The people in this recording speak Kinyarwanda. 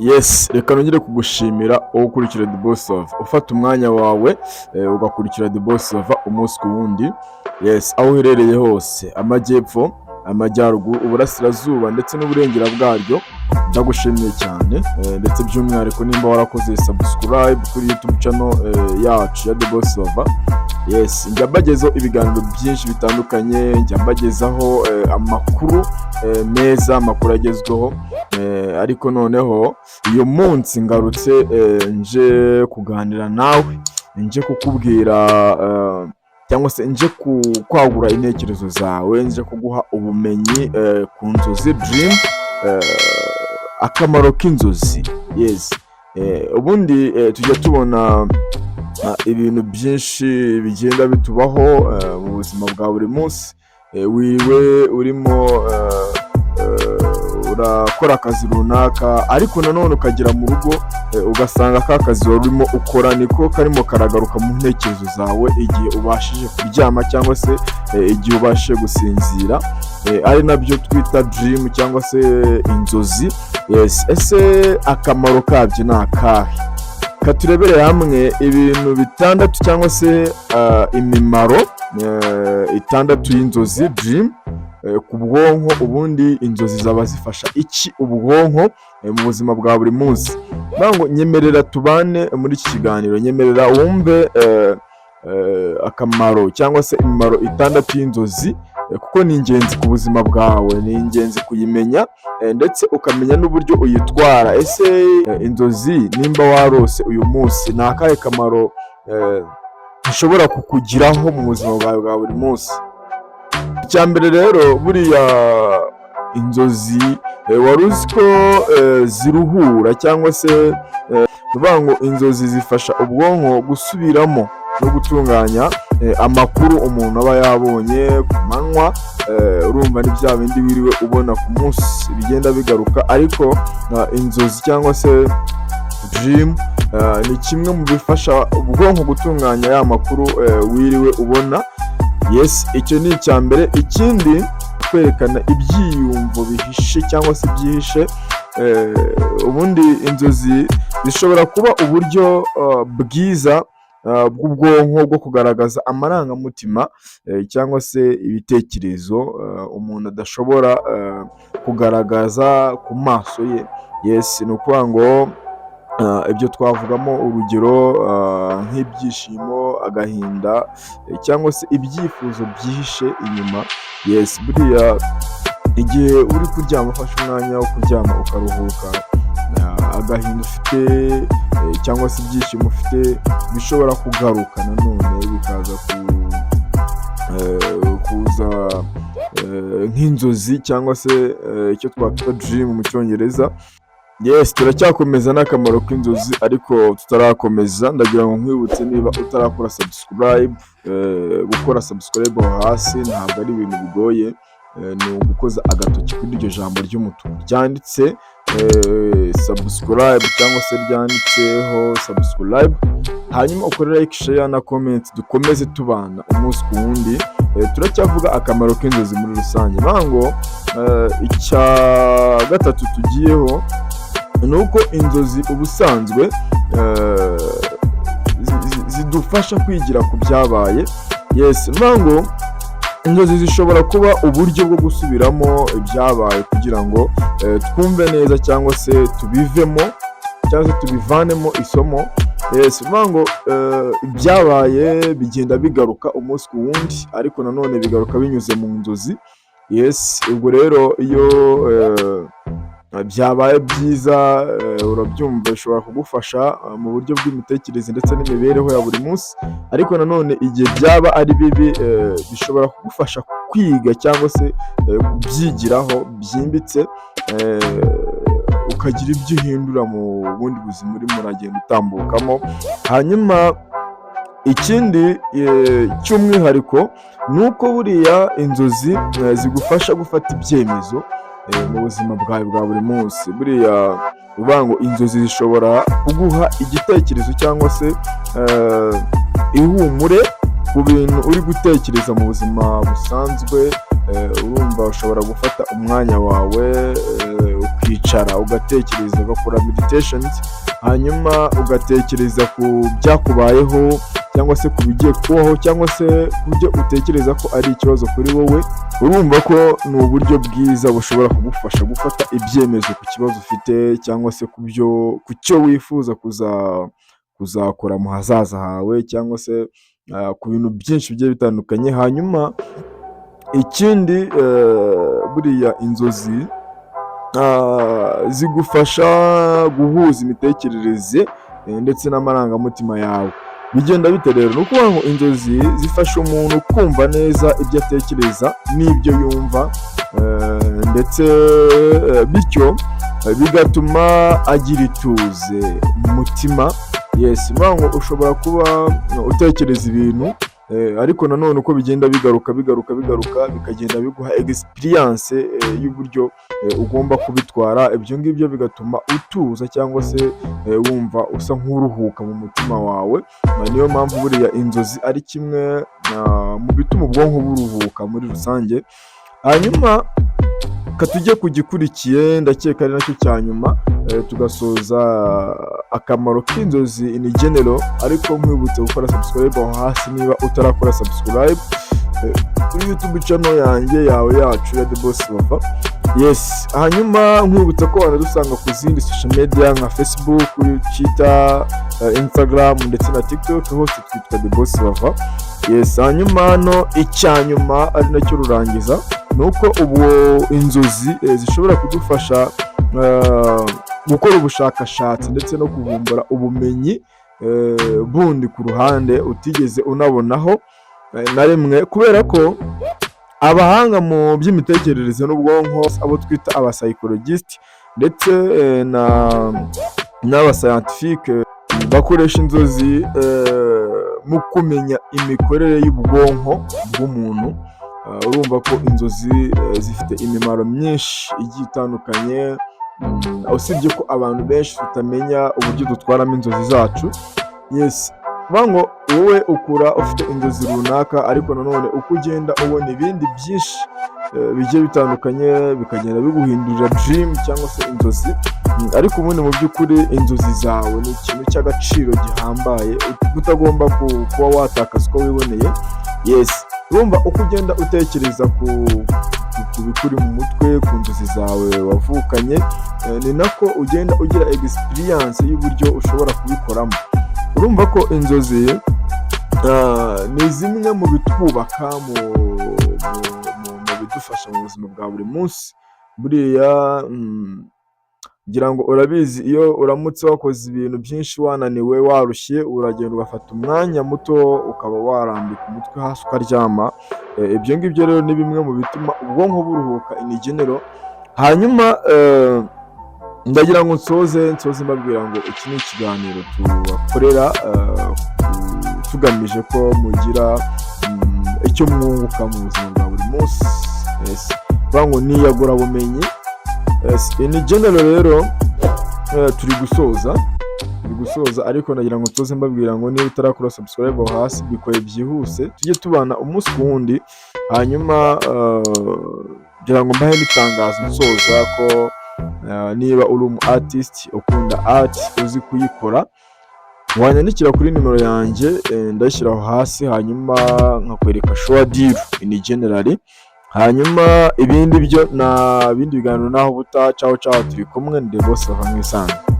Yes, reka nongere kugushimira wowe ukurikira The Boss Love. Ufata umwanya wawe ugakurikira The Boss Love umunsi ku wundi. Yes, aho uherereye hose, amajyepfo, amajyaruguru, uburasirazuba ndetse n'uburengera bwaryo, ndagushimiye cyane. Ndetse by'umwihariko nimba warakoze subscribe kuri YouTube channel yacu ya The Boss Love. Yes, njya mbagezaho ibiganiro byinshi bitandukanye, njya mbagezaho amakuru meza, amakuru agezweho. Ariko noneho uyu munsi ngarutse nje kuganira nawe, nje kukubwira cyangwa se nje kwagura intekerezo zawe, nje kuguha ubumenyi ku nzozi, dream, akamaro k'inzozi. Yes, ubundi tujya tubona ibintu byinshi bigenda bitubaho mu buzima bwa buri munsi. Wiwe urimo urakora akazi runaka, ariko nanone ukagera mu rugo ugasanga ka kazi wari urimo ukora niko karimo karagaruka mu ntekerezo zawe igihe ubashije kuryama cyangwa se igihe ubashije gusinzira, ari nabyo twita dream cyangwa se inzozi. Yes, ese akamaro kabyo ni akahe? Katurebere hamwe ibintu bitandatu cyangwa se imimaro itandatu y'inzozi, dream, ku bwonko. Ubundi inzozi zaba zifasha iki ubwonko mu buzima bwa buri munsi? Bango nyemerera tubane muri iki kiganiro, nyemerera wumve akamaro cyangwa se imimaro itandatu y'inzozi, kuko ni ingenzi ku buzima bwawe, ni ingenzi kuyimenya ndetse ukamenya n'uburyo uyitwara. Ese inzozi nimba warose uyu munsi, ni akahe kamaro ushobora kukugiraho mu buzima bwawe bwa buri munsi? Icya mbere rero, buriya inzozi wari uzi ko ziruhura cyangwa se bivuga ngo inzozi zifasha ubwonko gusubiramo no gutunganya amakuru umuntu aba yabonye ku manywa. Urumva ni bya bindi wiriwe ubona ku munsi bigenda bigaruka, ariko inzozi cyangwa se dream ni kimwe mu bifasha ubwonko gutunganya ya makuru wiriwe ubona. Yes, icyo ni icya mbere. Ikindi, kwerekana ibyiyumvo bihishe cyangwa se byihishe. Ubundi inzozi zishobora kuba uburyo bwiza bw'ubwonko bwo kugaragaza amarangamutima cyangwa se ibitekerezo umuntu adashobora kugaragaza ku maso ye. Yes, ni ukuvuga ngo ibyo twavugamo urugero nk'ibyishimo, agahinda cyangwa se ibyifuzo byihishe inyuma. Yes, buriya igihe uri kuryama, ufashe umwanya wo kuryama ukaruhuka, agahinda ufite cyangwa se ibyishimo ufite bishobora kugaruka nanone bikaza kuza nk'inzozi cyangwa se icyo twakwita dream mu cyongereza. Yes, turacyakomeza n'akamaro k'inzozi, ariko tutarakomeza ndagira ngo nkwibutse, niba utarakora subscribe, gukora subscribe aho hasi ntabwo ari ibintu bigoye. Ni ugukoza agatoki kuri iryo jambo ry'umutuku ryanditse subscribe cyangwa se ryanditseho subscribe, hanyuma ukore like, share na comment, dukomeze tubana umunsi ku wundi. Turacyavuga akamaro k'inzozi muri rusange. Bango icya gatatu tugiyeho ni uko inzozi ubusanzwe zidufasha kwigira ku byabaye. Yes, bango inzozi zishobora kuba uburyo bwo gusubiramo ibyabaye kugira ngo twumve neza cyangwa se tubivemo cyangwa se tubivanemo isomo. Yes, bango ibyabaye bigenda bigaruka umunsi ku wundi, ariko nanone bigaruka binyuze mu nzozi. Yes, ubwo rero iyo byabaye byiza, urabyumva, bishobora kugufasha mu buryo bw'imitekerereze ndetse n'imibereho ya buri munsi, ariko nanone igihe byaba ari bibi bishobora kugufasha kwiga cyangwa se kubyigiraho byimbitse, ukagira ibyo uhindura mu bundi buzima urimo uragenda utambukamo. Hanyuma ikindi cy'umwihariko ni uko buriya inzozi zigufasha gufata ibyemezo mu buzima bwawe bwa buri munsi. Buriya uvuga ngo inzozi zishobora kuguha igitekerezo cyangwa se ihumure ku bintu uri gutekereza mu buzima busanzwe. Urumva ushobora gufata umwanya wawe ukicara ukicara ugatekereza, ugakora meditations, hanyuma ugatekereza ku byakubayeho cyangwa se ku bigiye kubaho cyangwa se ku byo utekereza ko ari ikibazo kuri wowe. Urumva ko ni uburyo bwiza bushobora kugufasha gufata ibyemezo ku kibazo ufite cyangwa se ku cyo wifuza kuzakora mu hazaza hawe cyangwa se ku bintu byinshi bigiye bitandukanye. Hanyuma ikindi buriya inzozi zigufasha guhuza imitekerereze ndetse n'amarangamutima yawe. Bigenda bite rero? Ni ukuvuga ngo inzozi zifasha umuntu kumva neza ibyo atekereza n'ibyo yumva, ndetse bityo bigatuma agira ituze mu mutima. Yes, ngo ushobora kuba utekereza ibintu ariko nanone uko bigenda bigaruka bikagenda biguha experience y'uburyo ugomba kubitwara. Ibyo ngibyo bigatuma utuza cyangwa se wumva usa nk'uruhuka mu mutima wawe. Niyo mpamvu buriya inzozi ari kimwe mu bituma ubwonko buruhuka muri rusange. Hanyuma tujye ku gikurikiye, ndakeka ari nacyo cya nyuma, tugasoza akamaro k'inzozi in general. Ariko nkwibutse gukora subscribe aho hasi niba utarakora subscribe kuri YouTube channel yanjye yacu ya The Boss Bava. Yes, hanyuma nkwibutsa ko wanadusanga ku zindi social media nka Facebook, Twitter, Instagram ndetse na TikTok, hose twitwa The Boss Bava. Yes, hanyuma hano icyanyuma ari nacyo rurangiza, nuko ubu inzozi zishobora kudufasha gukora ubushakashatsi ndetse no kuvumbura ubumenyi bundi ku ruhande utigeze unabonaho na rimwe, kubera ko abahanga mu by'imitekerereze n'ubwonko, abo twita abapsychologist ndetse n'abascientifique, bakoresha inzozi mu kumenya imikorere y'ubwonko bw'umuntu. Urumva ko inzozi zifite imimaro myinshi igiye itandukanye, usibye ko abantu benshi tutamenya uburyo dutwaramo inzozi zacu. Yes, ngo wowe ukura ufite inzozi runaka, ariko nanone uko ugenda ubona ibindi byinshi bigiye bitandukanye bikagenda biguhindurira dream cyangwa se inzozi. Ariko ubundi mu by'ukuri inzozi zawe ni ikintu cy'agaciro gihambaye utagomba kuba watakaza uko wiboneye. Yes, urumva uko ugenda utekereza ku bikuri mu mutwe, ku nzozi zawe wavukanye, ni nako ugenda ugira experience y'uburyo ushobora kubikoramo. Urumva ko inzozi ni zimwe mu bitwubaka, mu bidufasha mu buzima bwa buri munsi. Buriya ngira ngo urabizi, iyo uramutse wakoze ibintu byinshi wananiwe warushye, uragenda ugafata umwanya muto ukaba warambika umutwe hasi ukaryama. Ibyo ngibyo rero ni bimwe mu bituma ubwonko buruhuka in general. Hanyuma ndagira ngo nsoze mbabwira ngo iki ni ikiganiro tubakorera tugamije ko mugira icyo mwunguka mu buzima bwa buri munsi. Yes, ngo niyagura bumenyi. In general rero turi gusoza ariko nagira ngo nsoze mbabwira ngo niba utarakora subscribe aho hasi bikoye byihuse, tujye tubana umunsi ku wundi. Hanyuma ngira ngo mbahe n'itangazo nsoza ko niba uri umu artist ukunda art uzi kuyikora, wanyandikira kuri nimero yanjye ndashyira aho hasi, hanyuma nkakwereka show deal in general. Hanyuma ibindi byo na bindi biganiro naho buta. Ciao turi kumwe, The Boss Bava nk'isanzwe.